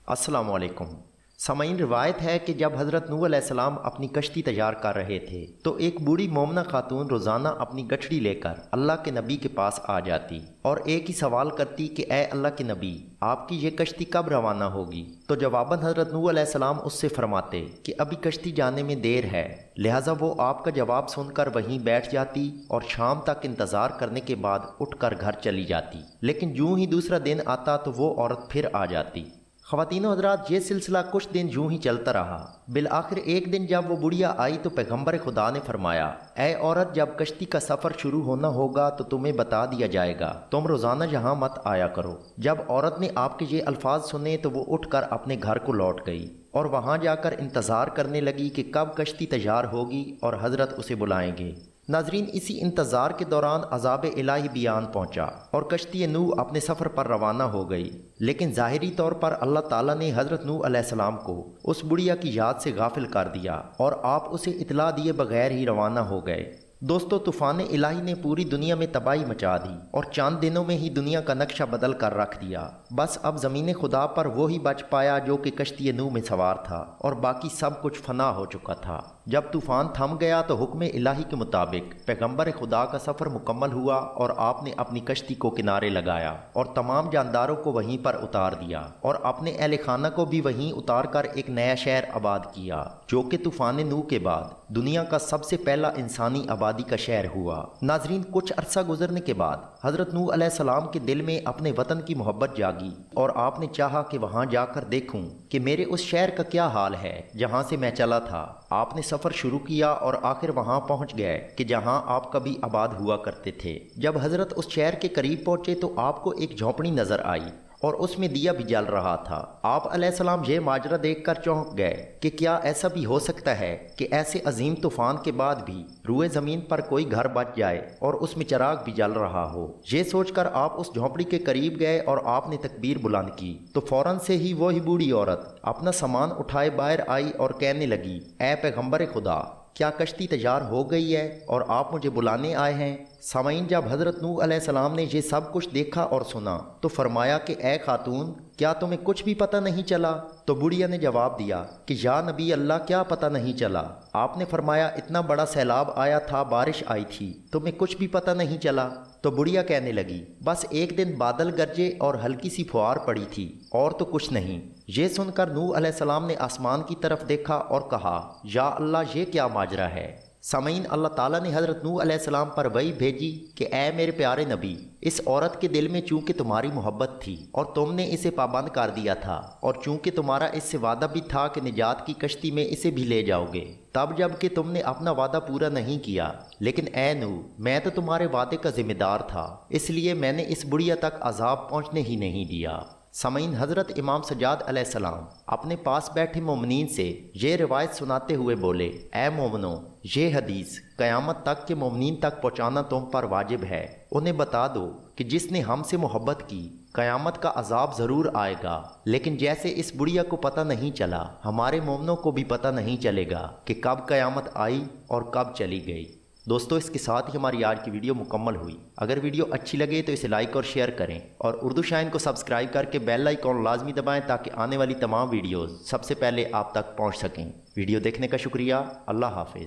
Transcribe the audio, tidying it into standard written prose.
अस्सलाम वालेकुम। सामईन, रिवायत है कि जब हज़रत नूह अलैहिस्सलाम अपनी कश्ती तैयार कर रहे थे तो एक बूढ़ी मोमना खातून रोज़ाना अपनी गठड़ी लेकर अल्लाह के नबी के पास आ जाती और एक ही सवाल करती कि ए अल्लाह के नबी, आपकी ये कश्ती कब रवाना होगी? तो जवाबन हज़रत नूह अलैहिस्सलाम उससे फरमाते कि अभी कश्ती जाने में देर है। लिहाजा वो आपका जवाब सुनकर वहीं बैठ जाती और शाम तक इंतज़ार करने के बाद उठकर घर चली जाती। लेकिन यूं ही दूसरा दिन आता तो वो औरत फिर आ जाती। ख़वातीनो हज़रात, ये सिलसिला कुछ दिन यूं ही चलता रहा। बिल आखिर एक दिन जब वो बुढ़िया आई तो पैगंबर खुदा ने फरमाया, ऐ औरत, जब कश्ती का सफ़र शुरू होना होगा तो तुम्हें बता दिया जाएगा, तुम रोज़ाना यहाँ मत आया करो। जब औरत ने आपके ये अल्फाज सुने तो वो उठकर अपने घर को लौट गई और वहाँ जाकर इंतज़ार करने लगी कि कब कश्ती तैयार होगी और हज़रत उसे बुलाएंगे। नाजरीन, इसी इंतज़ार के दौरान अज़ाब इलाही बियान पहुँचा और कश्ती नूह अपने सफ़र पर रवाना हो गई। लेकिन ज़ाहिरी तौर पर अल्लाह ताला ने हज़रत नूह अलैहिस्सलाम को उस बुढ़िया की याद से गाफिल कर दिया और आप उसे इतला दिए बगैर ही रवाना हो गए। दोस्तों, तूफ़ान इलाही ने पूरी दुनिया में तबाही मचा दी और चंद दिनों में ही दुनिया का नक्शा बदल कर रख दिया। बस अब ज़मीन खुदा पर वो ही बच पाया जो कि कश्ती नूह में सवार था और बाकी सब कुछ फना हो चुका था। जब तूफ़ान थम गया तो हुक्म इलाही के मुताबिक पैगंबर खुदा का सफ़र मुकम्मल हुआ और आपने अपनी कश्ती को किनारे लगाया और तमाम जानदारों को वहीं पर उतार दिया और अपने अहले खाना को भी वहीं उतार कर एक नया शहर आबाद किया जो कि तूफ़ान नूह के बाद दुनिया का सबसे पहला इंसानी आबादी का शहर हुआ। नाजरीन, कुछ अरसा गुजरने के बाद हज़रत नूह अलैहिस्सलाम के दिल में अपने वतन की मोहब्बत जागी और आपने चाहा कि वहाँ जाकर देखूं कि मेरे उस शहर का क्या हाल है जहाँ से मैं चला था। आपने सफ़र शुरू किया और आखिर वहाँ पहुँच गए कि जहाँ आप कभी आबाद हुआ करते थे। जब हज़रत उस शहर के करीब पहुँचे तो आपको एक झोंपड़ी नज़र आई और उसमें दिया भी जल रहा था। आप अलैहिस्सलाम ये माजरा देखकर चौंक गए कि क्या ऐसा भी हो सकता है कि ऐसे अजीम तूफान के बाद भी रूए ज़मीन पर कोई घर बच जाए और उसमें चिराग भी जल रहा हो। ये सोचकर आप उस झोंपड़ी के करीब गए और आपने तकबीर बुलंद की तो फौरन से ही वही बूढ़ी औरत अपना सामान उठाए बाहर आई और कहने लगी, ऐ पैगंबर खुदा, क्या कश्ती तैयार हो गई है और आप मुझे बुलाने आए हैं? सामईन, जब हज़रत नूह अलैहिस्सलाम ने ये सब कुछ देखा और सुना तो फरमाया कि ए खातून, क्या तुम्हें कुछ भी पता नहीं चला? तो बुढ़िया ने जवाब दिया कि या नबी अल्लाह, क्या पता नहीं चला? आपने फरमाया, इतना बड़ा सैलाब आया था, बारिश आई थी, तुम्हें कुछ भी पता नहीं चला? तो बुढ़िया कहने लगी, बस एक दिन बादल गरजे और हल्की सी फुहार पड़ी थी और तो कुछ नहीं। ये सुनकर नूह अलैहिस्सलाम ने आसमान की तरफ देखा और कहा, या अल्लाह, ये क्या माजरा है? सामईन, अल्लाह ताला ने हज़रत नूह अलैहिस्सलाम पर वही भेजी कि ए मेरे प्यारे नबी, इस औरत के दिल में चूंकि तुम्हारी मोहब्बत थी और तुमने इसे पाबंद कर दिया था और चूंकि तुम्हारा इससे वादा भी था कि निजात की कश्ती में इसे भी ले जाओगे, तब जबकि तुमने अपना वादा पूरा नहीं किया। लेकिन ए नूह, मैं तो तुम्हारे वादे का जिम्मेदार था, इसलिए मैंने इस बुढ़िया तक अजाब पहुँचने ही नहीं दिया। सामईन, हज़रत इमाम सज्जाद अलैहिस्सलाम अपने पास बैठे मोमिनीन से ये रिवायत सुनाते हुए बोले, ए मोमनो, ये हदीस क़यामत तक के मोमिनीन तक पहुँचाना तुम पर वाजिब है। उन्हें बता दो कि जिसने हमसे मोहब्बत की, क़यामत का अजाब ज़रूर आएगा, लेकिन जैसे इस बुढ़िया को पता नहीं चला, हमारे मोमनों को भी पता नहीं चलेगा कि कब क़यामत आई और कब चली गई। दोस्तों, इसके साथ ही हमारी आज की वीडियो मुकम्मल हुई। अगर वीडियो अच्छी लगे तो इसे लाइक और शेयर करें और उर्दू शाइन को सब्सक्राइब करके बेल आइकॉन लाजमी दबाएं ताकि आने वाली तमाम वीडियोस सबसे पहले आप तक पहुंच सकें। वीडियो देखने का शुक्रिया। अल्लाह हाफिज़।